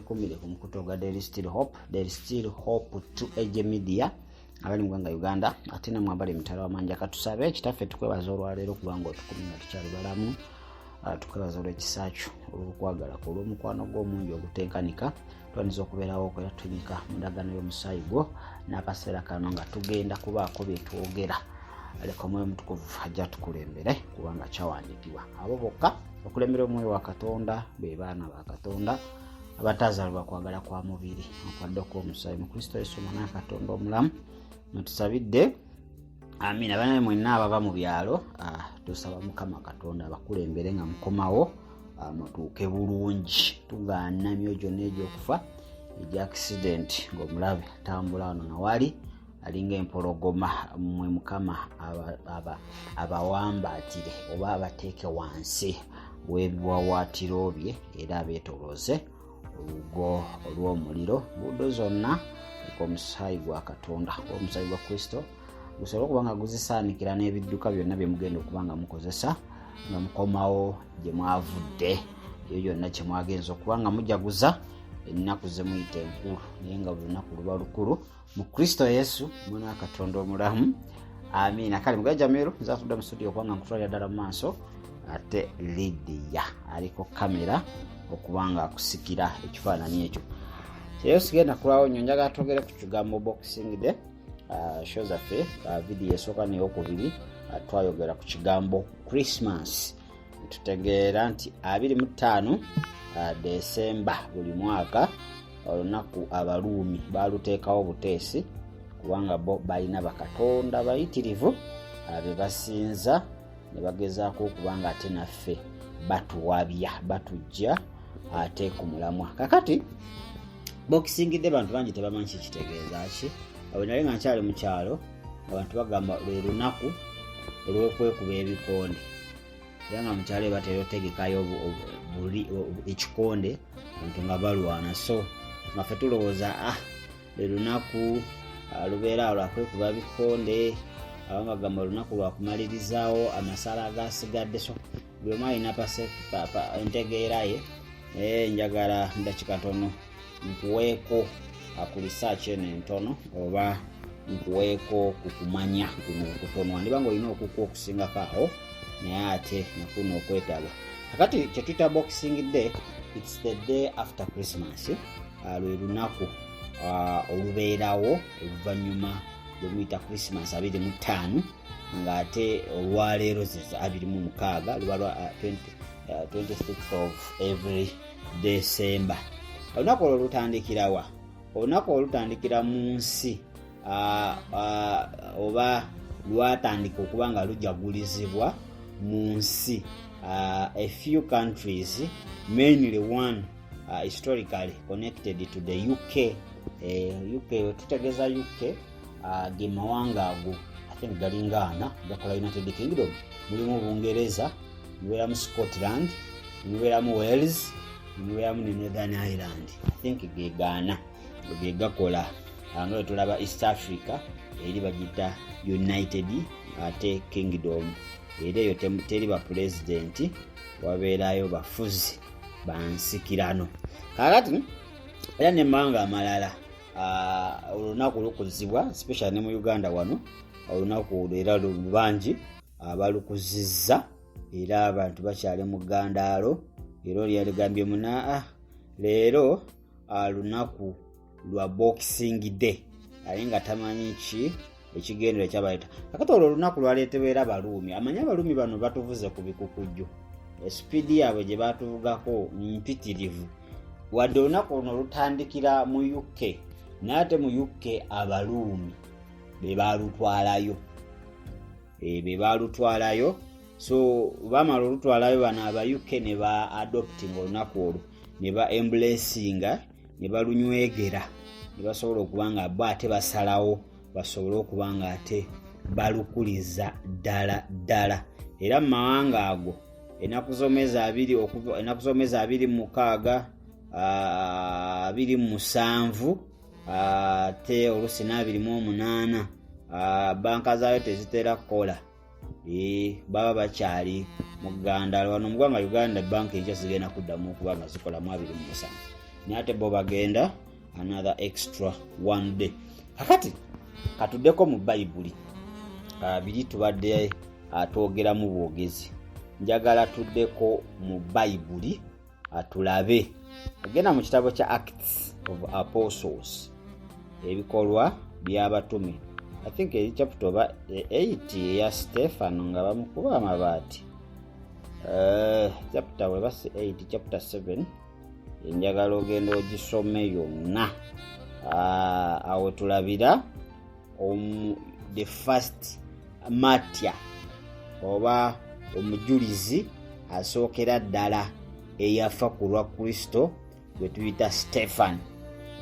kumire ku mukuto gwa There is still hope to Age Media abali mu ggwanga Uganda ate namwe abali mitala wamanja katusabe kitaffe tukwebaza olwaleero kubanga otukumira tukyali balamu tukwebaza olw'ekisakyo olw'okwagala olw'omukwano gw'omungi ogutenkanika twaniza okubeerawo okwera tunyika mu ndagaano y'omusaayi gwo n'akaseera kano nga tugenda kubaako bye twogera aleka omwoyo mutukuvu ajja tukulembere kubanga kyawandiikibwa abo bokka okulembera omwoyo wa Katonda be baana ba Katonda abatazaalibwa kwagala kwa mubiri okwadde okw'omusaayi mu Kristo Yesu omwana wa Katonda omulamu mutusabidde amina. Banaye mwenna abava mu byalo tusaba Mukama Katonda abakulembere nga mukomawo mutuuke bulungi tugaana myojo n'egyokufa ejja accident ng'omulabe atambula wano nawali alinga empologoma mwe Mukama abawambaatire oba abateeke wansi w'ebiwawaatiro bye era abeetolooze olugo olw'omuliro buddo zonna omusaayi gwa Katonda omusaayi gwa Kristo gusobola okuba nga guzisaanikira n'ebidduka byonna bye mugenda okuba nga mukozesa nga mukomawo gye mwavudde eyo gyonna kye mwagenza okuba nga mujaguza ennaku ze muyita enkulu naye nga buli lunaku luba lukulu mu Kristo Yesu omwana wa Katonda omulamu amiina. Kale mugaja meero nzatudde mu studio okuba nga nkutwalira ddala mu maaso ate Lydia aliko kamera okuba nga akusikira ekifaananyi ekyo. Kyeyo sigenda kulwawo nnyo njagala twogere ku kigambo Boxing Day show zaffe video esooka n'eyokubiri twayogera ku kigambo Christmas. Tutegeera nti 25 Desemba buli mwaka olunaku Abaruumi baluteekawo buteesi kubanga bo balina bakatonda bayitirivu be basinza ne bagezaako okubanga ate naffe batuwabya batujja ate ku mulamwa. Kakati Boxing Day bantu bangi tebamanyi kitegeeza ki. Awo nali nga nkyali mu kyalo abantu bagamba lwe lunaku olw'okwekuba ebikonde era nga mu kyalo batera otegekayo ekikonde abantu nga balwana so nga ffe tulowooza lwe lunaku lubeera lwakwekuba bikonde abanga gamba olunaku lwakumalirizaawo amasala agasigadde so buli omu alina entegeera ye. Njagala ndakika tono nkuweeko ku research eno entono oba nkuweeko ku kumanya kuno okutono wandibanga olina okukwa okusingako awo naye ate nakuno okwetaba. Kakati kye tuyita Boxing Day, it's the day after Christmas. Lwe lunaku olubeerawo oluvannyuma lwemuyita Christmas 25 ng'ate olwaleero ze 26 luba lwa 26th of every December. Olunaku olwo lutandikirawa? Olunaku olutandikira mu nsi oba lwatandika okuba nga lujagulizibwa mu nsi a few countries, mainly one historically connected to the UK. UK tutegeeza UK ge mawanga ago I think galingana gakola United Kingdom. Mulimu Bungereza, mubeeramu Scotland, mubeeramu Wales, mubeeramu ne Northern Ireland. I think ge Ghana ge gakola nga tulaba East Africa eri bagita United ate Kingdom era eyo teri ba president wabeerayo bafuzi bansikirano. Kakati era ne manga amalala olunaku lukuzibwa especially ne mu Uganda wano olunaku era lubangi abalukuzizza era abantu bakyali mu Gandaalo era lyagambye muna leero lunaku lwa Boxing Day ali nga tamanyi ki ekigendero ekyabayita. Kakati olwo olunaku lwaleetebwa era Abaruumi. Amanyi Abaruumi bano batuvuze ku bikukujju esipidi yaabwe gye batuvugako mpitirivu wadde olunaku luno lutandikira mu UK naye ate mu UK Abaruumi be balutwalayo so bamala olutwalayo bano aba UK ne ba adopting olunaku olwo ne ba embracinga ne balunywegera ne basobola okuba nga bo ate basalawo basobole okuba nga ate balukuliza ddala era mu mawanga ago ennaku z'omwezi 26 27 ate olusi 28 banka zaayo tezitera kukola baba bakyali mu Uganda wano mu ggwanga Uganda banka enkya zigenda kuddamu okuba nga zikola mu 27 Nyate bo bagenda another extra one day. Kakati katuddeko mu Bayibuli. Biri tubadde atwogera mu bwogezi. Njagala tuddeko mu Bayibuli atulabe. Agenda mu kitabo kya Acts of Apostles. Ebikolwa by'abatume. I think chapter 8 ya Stefano nga bamukuba amabaati. Chapter 8 chapter 7 njagala ogenda ogisome yonna. Awo tulabira the first Martyr oba omujulizi asookera ddala eyafa ku lwa Kristo gwe tuyita Stefan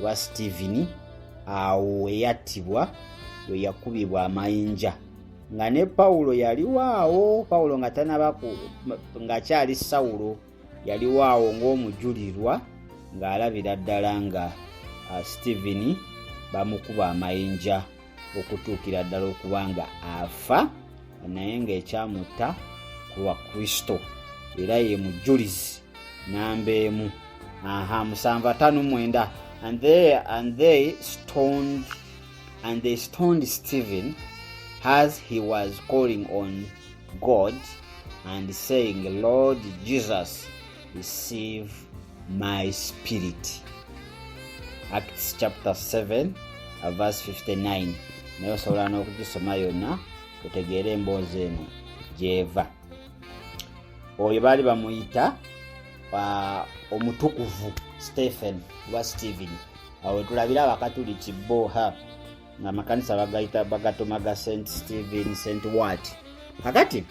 oba Stephen. Awo eyattibwa we yakubibwa amayinja nga ne Paulo yaliwaawo. Paulo nga nga kyali Sawulo yaliwaawo ng'omujulirwa ng'alabira ddala nga Stephen bamukuba amayinja okutuukira ddala okuba nga afa, naye ng'ekyamutta ku lwa Kristo era ye mujulizi namba emu. 7:59 and they stoned Stephen as he was calling on God and saying, Lord Jesus, receive my spirit. Acts chapter 7 verse 59. Nayo sobola n'okugisoma yonna kutegeera emboozi eno gyeva. Oyo baali bamuyita omutukuvu Stephen wa Stephen. Awo tulabira abakatuliki bo nga makanisa bagatomaga St. Stephen, St. What. Kakati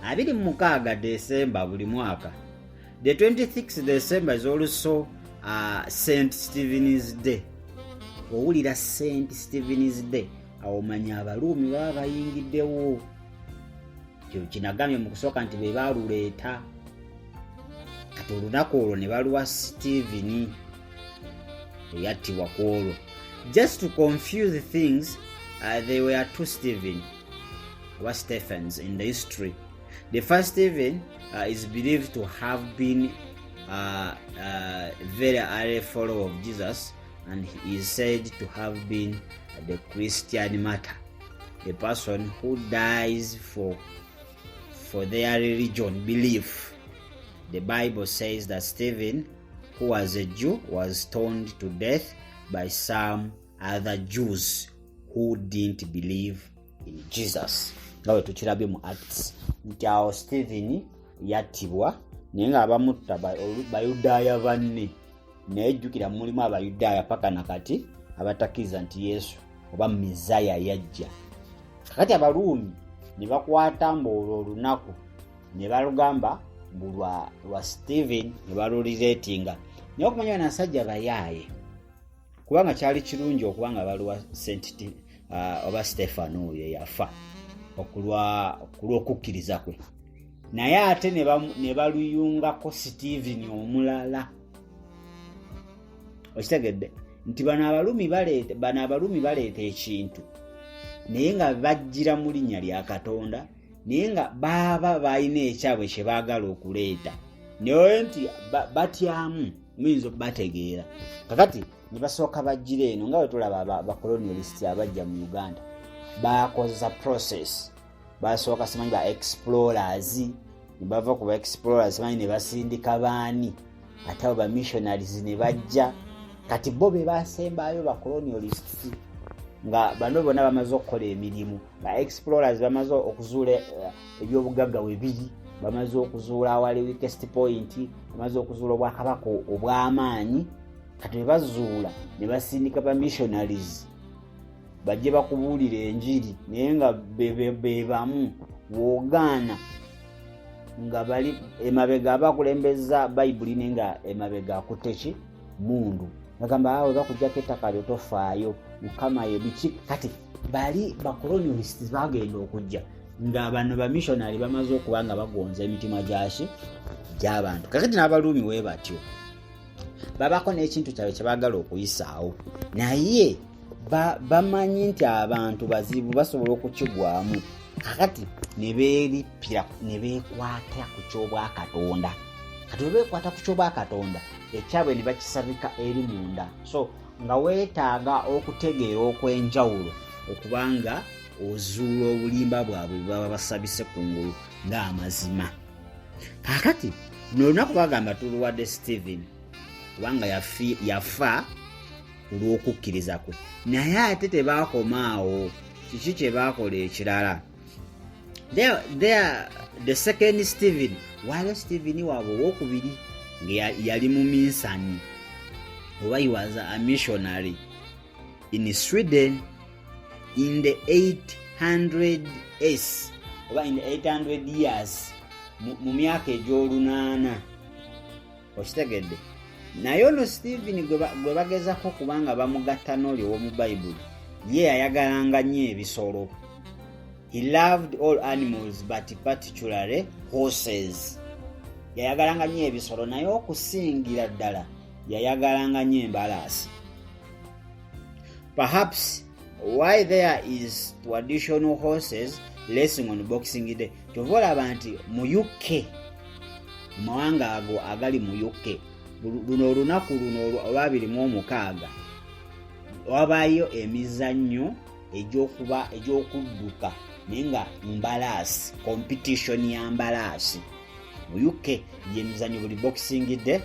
26 December buli mwaka. The 26th December is also St. Stephen's Day. Owulira St. Stephen's Day awo manya Abaruumi baba bayingiddewo. Kinagamye mu kusooka nti be baaluleeta. Kati olunaku olwo ne baluwa Stephen eyattibwa ku olwo. Just to confuse things, there were two Stephen, or Stephens in the history. The first Stephen is believed to have been a very early follower of Jesus, and he is said to have been the Christian martyr, a person who dies for their religion belief. The Bible says that Stephen, who was a Jew, was stoned to death by some other Jews who didn't believe in Jesus. Ngawe tukirabye mu Acts nti awo Stephen yattibwa naye nga abamutta Bayudaaya banne, naye jjukira mulimu Abayudaaya paka nakati abatakkiriza nti Yesu oba Mesiya yajja. Kakati Abaruumi ne bakwata mboolwo olunaku ne balugamba lwa Stephen ne balulireetinga. Naye okumanya nasajja bayaaye kubanga kyali kirungi okubanga baluwa oba Stefano oyo yafa okulw'okukkiriza kwe. Naye ate ne baluyungako Stephen omulala. Okitegedde nti bano Abaruumi baleeta ekintu naye nga bajjira mu linnya lya Katonda, naye nga baba balina ekyabwe kye baagala okuleeta, naye nti batyamu muyinza okubategeera. Kakati ne basooka bajjira eno nga bwe tulaba abakolonialist abajja mu Uganda bakozesa process. Basooka simanyi ba explorers, ne bava ku ba explorers simanyi ne basindika baani, ate abo ba missionaries ne bajja. Kati bo be basembayo ba colonialists nga bano bonna bamaze okukola emirimu. Ba explorers bamaze okuzuula ebyobugagga we biri, bamaze okuzuula awali weakest point, bamaze okuzuula obwakabaka obw'amaanyi. Kati bwe bazuula ne basindika ba missionaries bajje bakubuulira enjiri, naye nga be bamu woogaana nga bali emabega abakulembeza Bayibuli naye nga emabega akutte ki mundu. Bagamba awo bakujjako ettaka lyo tofaayo, Mukama ye biki. Kati bali bakolonialists bagenda okujja nga bano ba missionary bamaze okuba nga bagonza emitima gy'abantu. Kakati n'Abaruumi we batyo babako n'ekintu kyabwe kye baagala okuyisaawo, naye bamanyi nti abantu bazibu basobola okukigwamu. Kakati ne beeripira ne beekwata ku ky'obwakatonda. Kati bwe beekwata ku ky'obwakatonda ekyabwe ne bakisabika eri munda. So nga weetaaga okutegeera okwenjawulo okubanga ozuula obulimba bwabwe baba basabise kungulu ng'amazima. Kaakati luno olunaku bagamba tuluwadde Stephen kubanga yafa olw'okukkiriza kwe, naye ate tebaakomaawo. Kiki kye baakola ekirala? The second Stephen, waliwo Stephen waabwe owokubiri nga yali mu minsani oba he was a missionary in Sweden in the 800s oba in the 800 years mu myaka egy'olunaana. Okitegedde? Naye ono Stephen gwe bagezako kubanga bamugatta n'oli ow'omu Bayibuli, ye yayagalanga nnyo ebisolo. He loved all animals but particularly horses. Yayagalanga nnyo ebisolo naye okusingira ddala yayagalanga nnyo embalaasi. Perhaps why there is traditional horses racing on Boxing Day. Tuvola abantu mu UK, mu mawanga ago agali mu UK, luno olunaku luno olwa26 wabaayo emizannyo egy'okudduka naye nga mbalaasi, competition ya mbalaasi mu UK. Y'emizannyo buli Boxing Day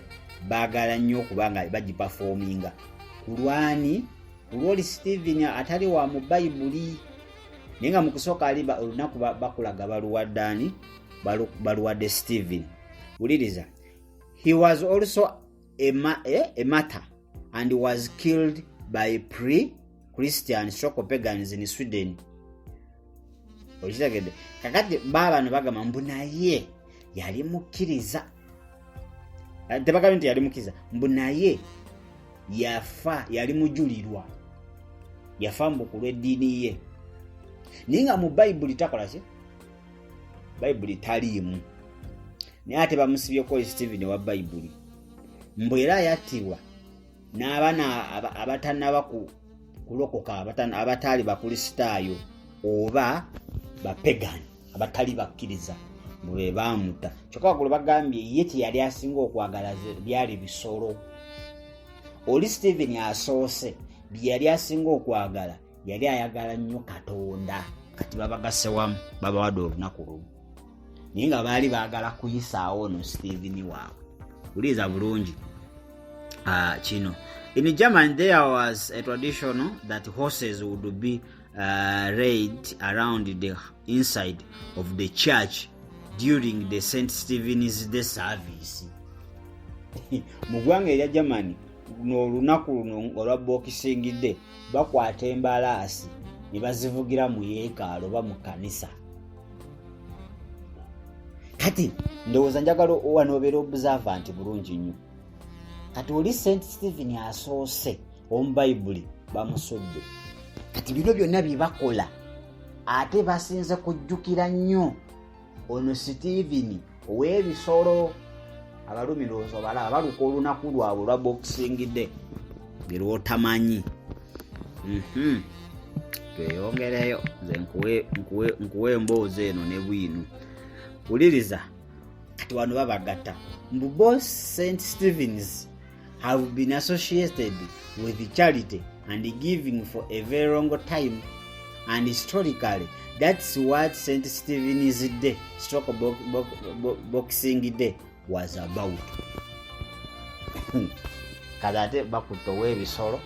baagala nnyo okubanga bagipafominga. Kulwani olwoli Stephen atali wa mu Bayibuli naye nga mu kusooka ali olunaku bakulaga baluwaddaani, baluwadde Stephen. Wuliriza, he was also a martyr and was killed by pre-Christian pagans in Sweden. Okitegedde? Kakati baabano bagamba mbu naye yali mukkiriza. Tebagambye nti yali mukkiriza, mbu naye yafa, yali mujulirwa, yafa mbu ku lw'eddiini ye. Naye nga mu Bayibuli takola ki? Bayibuli taliimu. Naye ate bamusibyeko Stephen wa Bayibuli. Mbu era yattibwa n'abaana abatannaba kulokoka, abataali bakristaayo oba bapegani abatali bakkiriza mbu be baamutta. Kyokka waggulu bagambye ye teyali asinga okwagala byali bisolo. Oli Stephen asoose bye yali asinga okwagala yali ayagala nnyo Katonda. Kati babagase wamu babawadde olunaku lumu naye nga baali baagala kuyisaawo ono Stephen waabwe. Uliza bulungi kino. In Germany there was a tradition that horses would be laid around the inside of the church during the St. Stephen's Day service. Mu ggwanga erya Germany n'olunaku luno olwa Boxing Day bakwata embalaasi ne bazivugira mu yeekaalu oba mu kanisa. Kati ndowooza njagala wanobeera observant bulungi nnyo. Kati oli St. Stephen asoose omu Bayibuli bamusudde. Kati bino byonna bye bakola ate basinze kujjukira nnyo ono Stephen ow'ebisolo. Abalumi lowooza balaba baluka olunaku lwabwe olwa Boxing Day bye lwotamanyi. Tweyongereyo nze nkuwe emboozi eno ne bwinu. Wuliriza, kati wano babagatta mbu both St. Stephen's have been associated with charity and giving for a very long time, and historically that's what St. Stephen's Day Boxing Day was about. Kadate bakutta ow'ebisolo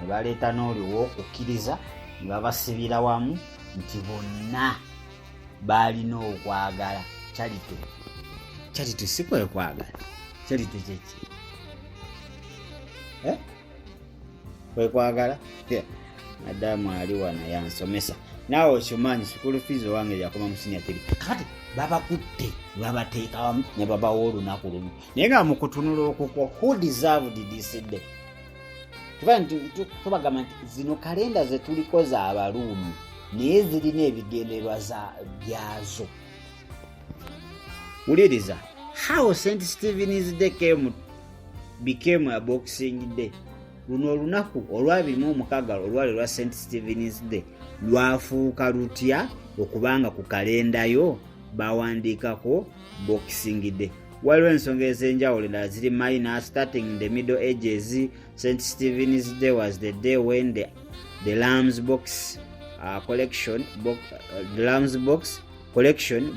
ne baleeta n'oli ow'okukkiriza ne babasibira wamu nti bonna balina okwagala charity. Charity si kwekwagala. Charity kyeki? Kwekwagala? Madamu ali wano yansomesa. Naawe okimanyi school fees wange yakoma mu senior 3. Kati babakutte babateeka wamu ne babawa olunaku lumu. Naye nga mu kutunula okukwo, who deserved this day? Tubagamba nti zino kalenda ze tuliko za Abaruumi naye zirina ebigendererwa byazo. Wuliriza, how St. Stephen's Day became a Boxing Day. Luno olunaku olwa26 olwali lwa St. Stephen's Day lwafuuka lutya okubanga ku kalenda yo bawandiikako Boxing Day. waliwo ensonga ez'enjawulo endala ziri minor. Starting in the Middle Ages, St. Stephen's Day was the day when the Lamb's Box collection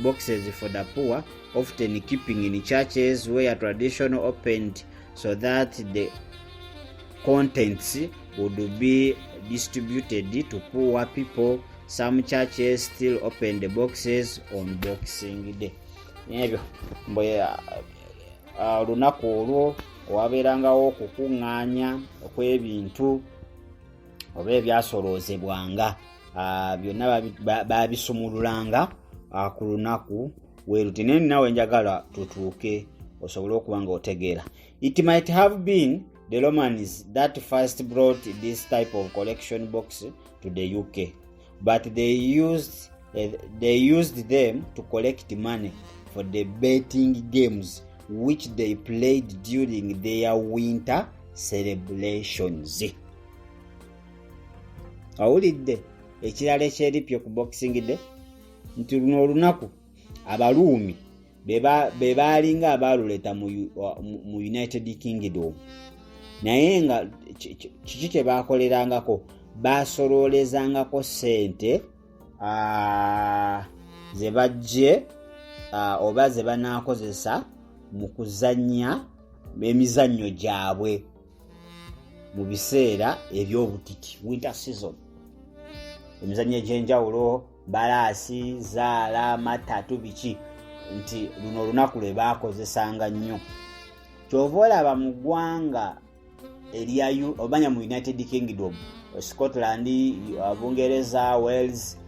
boxes for the poor, often keeping in churches where tradition opened so that the contents would be distributed to poor people. Some churches still open the boxes on Boxing Day. Ebyo mbwe olunaku olwo wabeerangawo okukuŋŋaanya okw'ebintu oba ebyasoloozebwanga byonna babisumululanga ku lunaku weeruti. naye ninawe njagala tutuuke osobole okuba nga otegeera. It might have been the Romans that first brought this type of collection box to the UK, but they used them to collect money for the betting games which they played during their winter celebrations. Awulidde ekirala ekyeripye ku Boxing Day nti luno olunaku Abaruumi be baalinga abaaluleta mu United Kingdom, naye nga kiki kye baakolerangako, baasoloolezangako ssente ze bajje oba ze banaakozesa mu kuzannya emizannyo gyabwe mu biseera eby'obutiti, winter season. Emizannyo egy'enjawulo, balaasi, zaala, matatu, biki, nti luno olunaku lwe baakozesanga nnyo. Kyova olaba mu ggwanga obanya mu United Kingdom, Scotland, Bungereza, Wales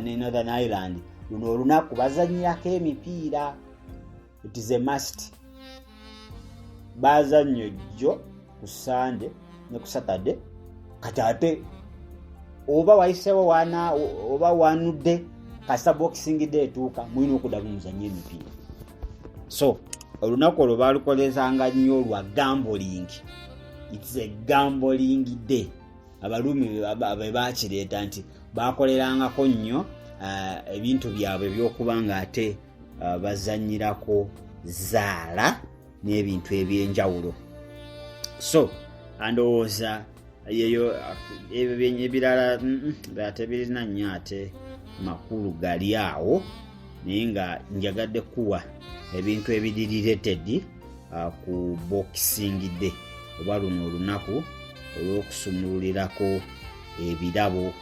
ne Northern Ireland, luno olunaku bazannyirako emipiira. It is a must. Bazannyo jjo ku Sunday ne ku Saturday, kati ate oba wayisewo oba wanudde kasa Boxing Day etuuka mulina okuddamu muzannyo emipiira. So olunaku olwo baalukolezanga nnyo lwa gambling. It's a gambling day. Abaruumi be baakireeta nti baakolerangako nnyo ebintu byabwe ebyokuba nga ate bazannyirako zaala n'ebintu eby'enjawulo. So andowooza yeyo ebirala tebirina nnyo ate makulu gali awo, naye nga njagadde kuwa ebintu ebiri related ku Boxing Day oba luno olunaku olw'okusumululirako ebirabo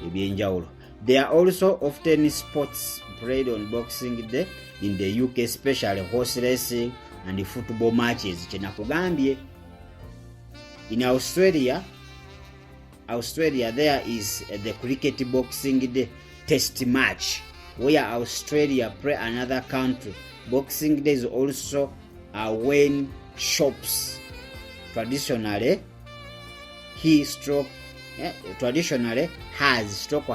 ebyenjawulo. There are also often sports played on Boxing Day in the UK, especially horse racing and football matches. Kyenakugambye, in Australia there is the cricket Boxing Day test match where Australia play another country. Boxing Day is also when shops traditionally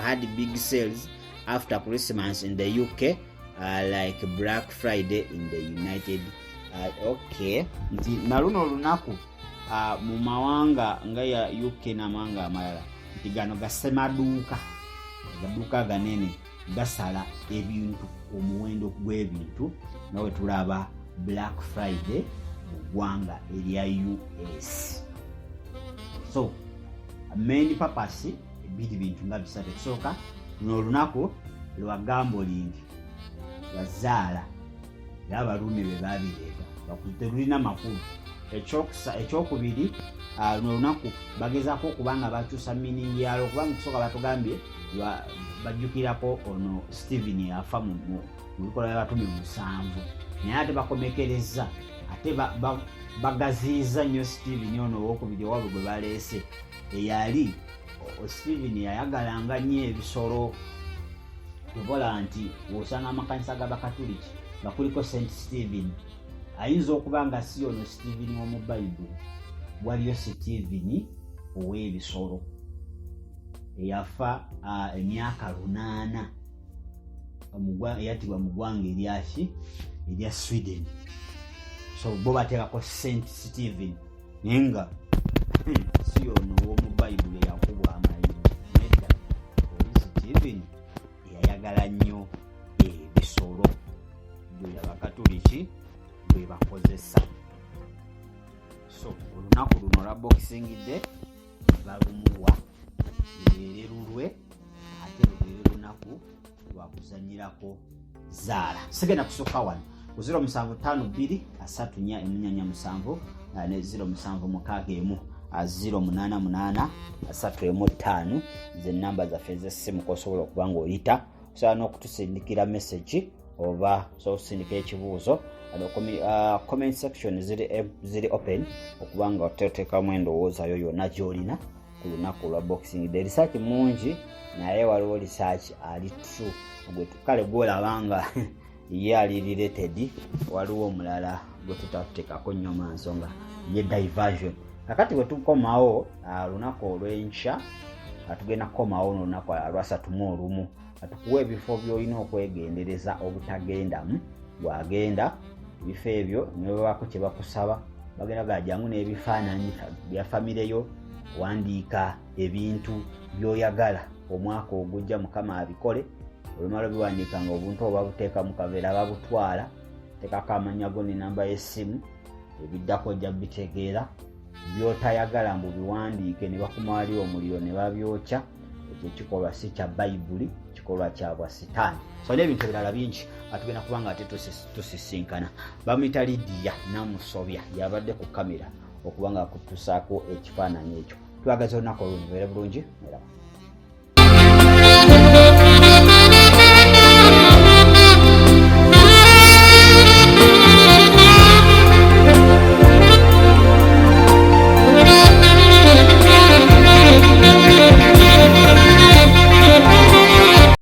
had big sales after Christmas in the UK, like Black Friday in the United. Okay, nti naluno olunaku mu mawanga nga ya UK n'amawanga amalala nti gano gasemaduuka ganene gasala ebintu omuwendo gw'ebintu nawe tulaba Black Friday mu ggwanga erya US. So main purpose ebiri bintu nga bisatu. Ekisooka luno olunaku lwa gambling, bazaala era Abaruumi be baabireeta bakuterulina makulu. Ekyokubiri luno olunaku bagezaako okubanga bakyusa meaning yalo, kubanga kusooka batugambye bajjukirako ono Stephen yafa mu bikola by'Abatumi 7, naye ate bakomekereza ate bagaziiza nnyo Stephen ono owokubiri wabwe gwe baleese eyali Stephen yayagalanga nnyo ebisolo. Tukola nti osanga amakanisa g'Abakatuliki nga kuliko St. Stephen, ayinza okuba nga si ono Stephen w'omu Bayibuli, waliyo Stephen ow'ebisolo eyafa emyaka 8 eyatibwa mu ggwanga erya Sweden. So bo bateekako St. Stephen naye nga si ono ow'omu Bayibuli eyakubwa amayiro, nedda oli Stephen eyayagala nnyo ebisolo. Abakatuliki lwe bakozesa. So olunaku luno lwa boxing day balumuwa lubeere lulwe ate lubeere lunaku lwa kuzanyirako zaala. Sigenda kusooka wano ku 0752 ne 0761 088 315 ze namba zaffe ez'essimu kosobola okuba ng'oyita. Osobola n'okutusindikira message oba osindika ekibuuzo. Comment section ziri open okuba nga oteekamu endowooza yo yonna gy'olina ku lunaku lwa boxing day. Research mungi naye waliwo research ali true kale gwolaba nga ye ali related, waliwo omulala gwe tutatekako nnyo mansonga ye diversion. Kakati bwe tukomawo lunaku olw'enkya tugenda kukomawo n'olunaku lwasatu mu olumu atukuwa ebifo by'olina okwegendereza obutagendamu. Bw'agenda ebifo ebyo ne babaako kye bakusaba bagenda gajangu n'ebifaananyi bya famireyo, wandiika ebintu by'oyagala omwaka ogujja Mukama abikole. Olumala biwandiika nga obuntu oba buteeka mu kaveera babutwala, teekako amannya go ne namba y'essimu, ebiddako ojja bitegeera. By'otayagala mbu biwandiike ne bakumaalira omuliro ne babyokya, ekyo kikolwa si kya Bayibuli, kikolwa kya bwa Sitaani. So n'ebintu ebirala bingi atugenda kuba nga ate tusisinkana. Bamuyita Lydia Namusobya yabadde ku kamera okuba nga akutusaako ekifaananyi ekyo. Twagaza olunaku olwo lubeere bulungi.